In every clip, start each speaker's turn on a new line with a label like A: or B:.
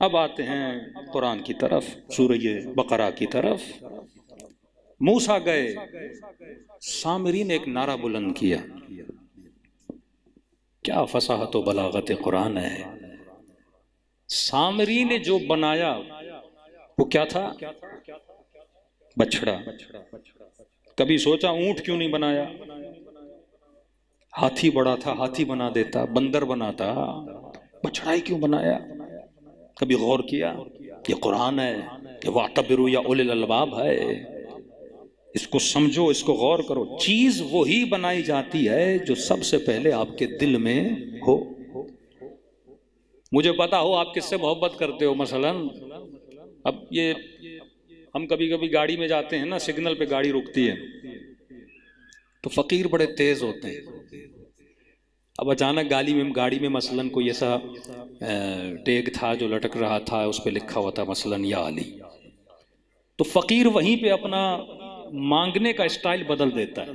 A: اب آتے ہیں قرآن کی طرف، سورہ بقرہ کی طرف۔ موسیٰ گئے، سامری نے ایک نعرہ بلند کیا، کیا فصاحت و بلاغت قرآن ہے۔ سامری نے جو بنایا وہ کیا تھا؟ بچڑا۔ کبھی سوچا اونٹ کیوں نہیں بنایا؟ ہاتھی بڑا تھا، ہاتھی بنا دیتا، بندر بناتا، بچڑا ہی کیوں بنایا؟ کبھی غور کیا؟ یہ قرآن ہے، یہ وَاعْتَبِرُوا یا اُولِي الْأَلْبَابِ ہے، اس کو سمجھو، اس کو غور کرو۔ چیز وہی بنائی جاتی ہے جو سب سے پہلے آپ کے دل میں ہو۔ مجھے پتا ہو آپ کس سے محبت کرتے ہو، مثلا اب یہ ہم کبھی کبھی گاڑی میں جاتے ہیں نا، سگنل پہ گاڑی رکتی ہے تو فقیر بڑے تیز ہوتے ہیں، اب اچانک گاڑی میں مثلا کوئی ایسا ٹیگ تھا جو لٹک رہا تھا، اس پہ لکھا ہوا تھا مثلا یا علی، تو فقیر وہیں پہ اپنا مانگنے کا اسٹائل بدل دیتا ہے،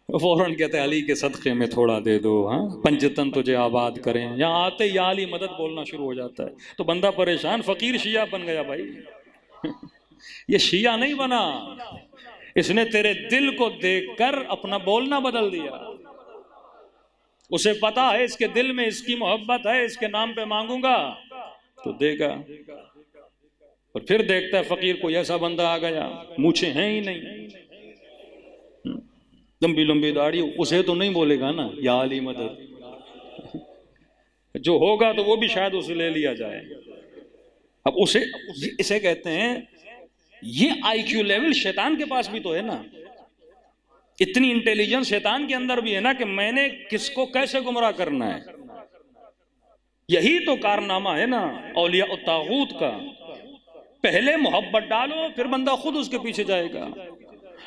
A: فوراً کہتے ہیں علی کے صدقے میں تھوڑا دے دو، ہاں پنجتن تجھے آباد کریں، یہاں آتے یا علی مدد بولنا شروع ہو جاتا ہے تو بندہ پریشان، فقیر شیعہ بن گیا بھائی۔ یہ شیعہ نہیں بنا، اس نے تیرے دل کو دیکھ کر اپنا بولنا بدل دیا۔ اسے پتا ہے اس کے دل میں اس کی محبت ہے، اس کے نام پہ مانگوں گا تو دے گا، اور پھر دیکھتا ہے فقیر کوئی ایسا بندہ آ گیا، مونچھیں ہیں ہی نہیں، لمبی لمبی داڑھی، اسے تو نہیں بولے گا نا یا علی مدد، جو ہوگا تو وہ بھی شاید اسے لے لیا جائے۔ اب اسے کہتے ہیں، یہ آئی کیو لیول شیطان کے پاس بھی تو ہے نا، اتنی انٹیلیجنس شیطان کے اندر بھی ہے نا کہ میں نے کس کو کیسے گمراہ کرنا ہے۔ یہی تو کارنامہ ہے نا اولیاء الطاغوت کا، پہلے محبت ڈالو پھر بندہ خود اس کے پیچھے جائے گا۔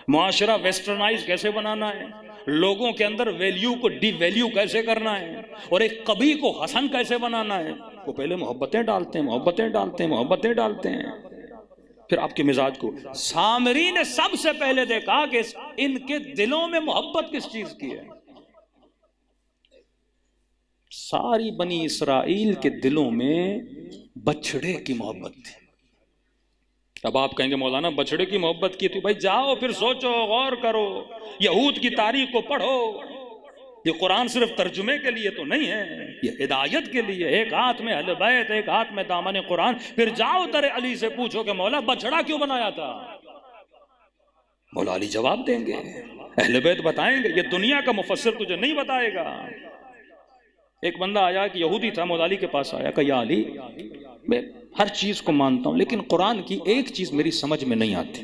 A: معاشرہ ویسٹرنائز کیسے بنانا ہے، لوگوں کے اندر ویلیو کو ڈی ویلیو کیسے کرنا ہے، اور ایک قبیح کو حسن کیسے بنانا ہے، وہ پہلے محبتیں ڈالتے ہیں، محبتیں ڈالتے ہیں، محبتیں ڈالتے ہیں، پھر آپ کے مزاج کو۔ سامری نے سب سے پہلے دیکھا کہ ان کے دلوں میں محبت کس چیز کی ہے۔ ساری بنی اسرائیل کے دلوں میں بچڑے کی محبت تھی۔ اب آپ کہیں گے مولانا بچڑے کی محبت کی تھی، بھائی جاؤ پھر سوچو، غور کرو، یہود کی تاریخ کو پڑھو، یہ قرآن صرف ترجمے کے لیے تو نہیں ہے، یہ ہدایت کے لیے، ایک ہاتھ میں اہل بیت، ایک ہاتھ میں دامن قرآن۔ پھر جاؤ ترے علی سے پوچھو کہ مولا بچڑا کیوں بنایا تھا، مولا علی جواب دیں گے، اہل بیت بتائیں گے، یہ دنیا کا مفسر تجھے نہیں بتائے گا۔ ایک بندہ آیا کہ یہودی تھا، مولا علی کے پاس آیا کہ یا علی میں ہر چیز کو مانتا ہوں لیکن قرآن کی ایک چیز میری سمجھ میں نہیں آتی۔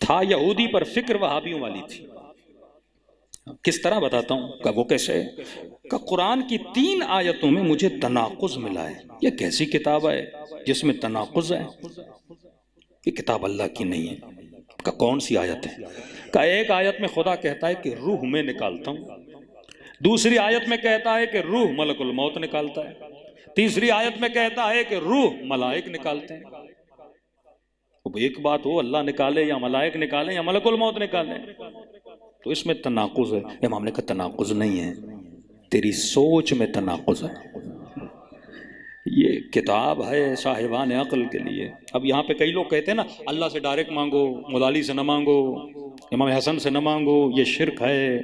A: تھا یہودی پر فکر وہابیوں والی تھی، کس طرح بتاتا ہوں کہ وہ کیسے، کہ قرآن کی 3 آیتوں میں مجھے تناقض ملا ہے، یہ کیسی کتاب ہے جس میں تناقض ہے، یہ کتاب اللہ کی نہیں ہے۔ کہ کون سی آیت ہے؟ کہ ایک آیت میں خدا کہتا ہے کہ روح میں نکالتا ہوں، دوسری آیت میں کہتا ہے کہ روح ملک الموت نکالتا ہے، تیسری آیت میں کہتا ہے کہ روح ملائک نکالتے ہیں۔ اب ایک بات ہو، اللہ نکالے یا ملائک نکالیں یا ملک الموت نکالیں، تو اس میں تناقض ہے۔ امام نے کہا تناقض نہیں ہے، تیری سوچ میں تناقض ہے، یہ کتاب ہے صاحبان عقل کے لیے۔ اب یہاں پہ کئی لوگ کہتے ہیں نا اللہ سے ڈائریکٹ مانگو، مولا علی سے نہ مانگو، امام حسن سے نہ مانگو، یہ شرک ہے،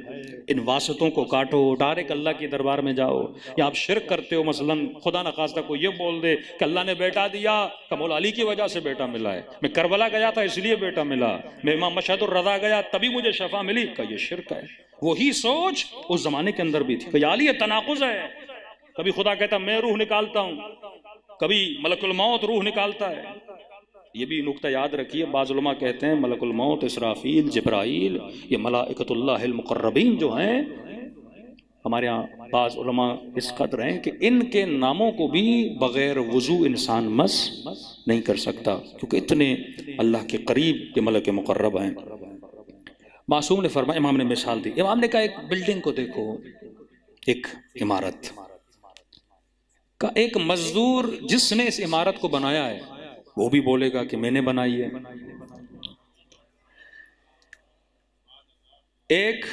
A: ان واسطوں کو کاٹو، ڈائریکٹ اللہ کی دربار میں جاؤ۔ یا آپ شرک کرتے ہو، مثلا خدا نخواستہ کو یہ بول دے کہ اللہ نے بیٹا دیا کہ مولا علی کی وجہ سے بیٹا ملا ہے، میں کربلا گیا تھا اس لیے بیٹا ملا، میں امام مشہد الرضا گیا تبھی مجھے شفا ملی، کہ یہ شرک ہے۔ وہی سوچ اس زمانے کے اندر بھی تھی کہ یا علی یہ تناقض ہے، کبھی خدا کہتا میں روح نکالتا ہوں، کبھی ملک الموت روح نکالتا ہے۔ یہ بھی نقطہ یاد رکھیے، بعض علماء کہتے ہیں ملک الموت، اسرافیل، جبرائیل، یہ ملائکۃ اللہ المقربین جو ہیں، ہمارے ہاں بعض علماء اس قدر ہیں کہ ان کے ناموں کو بھی بغیر وضو انسان مس نہیں کر سکتا، کیونکہ اتنے اللہ کے قریب کے ملک مقرب ہیں۔ معصوم نے فرمایا، امام نے مثال دی، امام نے کہا ایک بلڈنگ کو دیکھو، ایک عمارت کا ایک مزدور جس نے اس عمارت کو بنایا ہے وہ بھی بولے گا کہ میں نے بنائی ہے، ایک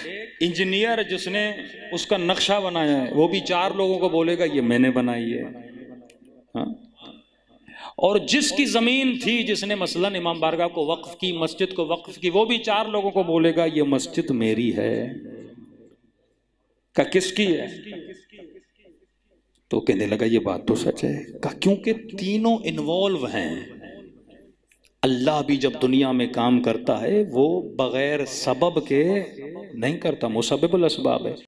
A: انجینئر جس نے اس کا نقشہ بنایا ہے وہ بھی 4 لوگوں کو بولے گا یہ میں نے بنائی ہے. ہاں؟ اور جس کی زمین تھی جس نے مثلاً امام بارگاہ کو وقف کی، مسجد کو وقف کی، وہ بھی 4 لوگوں کو بولے گا یہ مسجد میری ہے. کہا کس کی ہے؟ تو کہنے لگا یہ بات تو سچ ہے. کہا کیونکہ تینوں انوالو ہیں. اللہ بھی جب دنیا میں کام کرتا ہے وہ بغیر سبب کے نہیں کرتا، مسبب الاسباب ہے.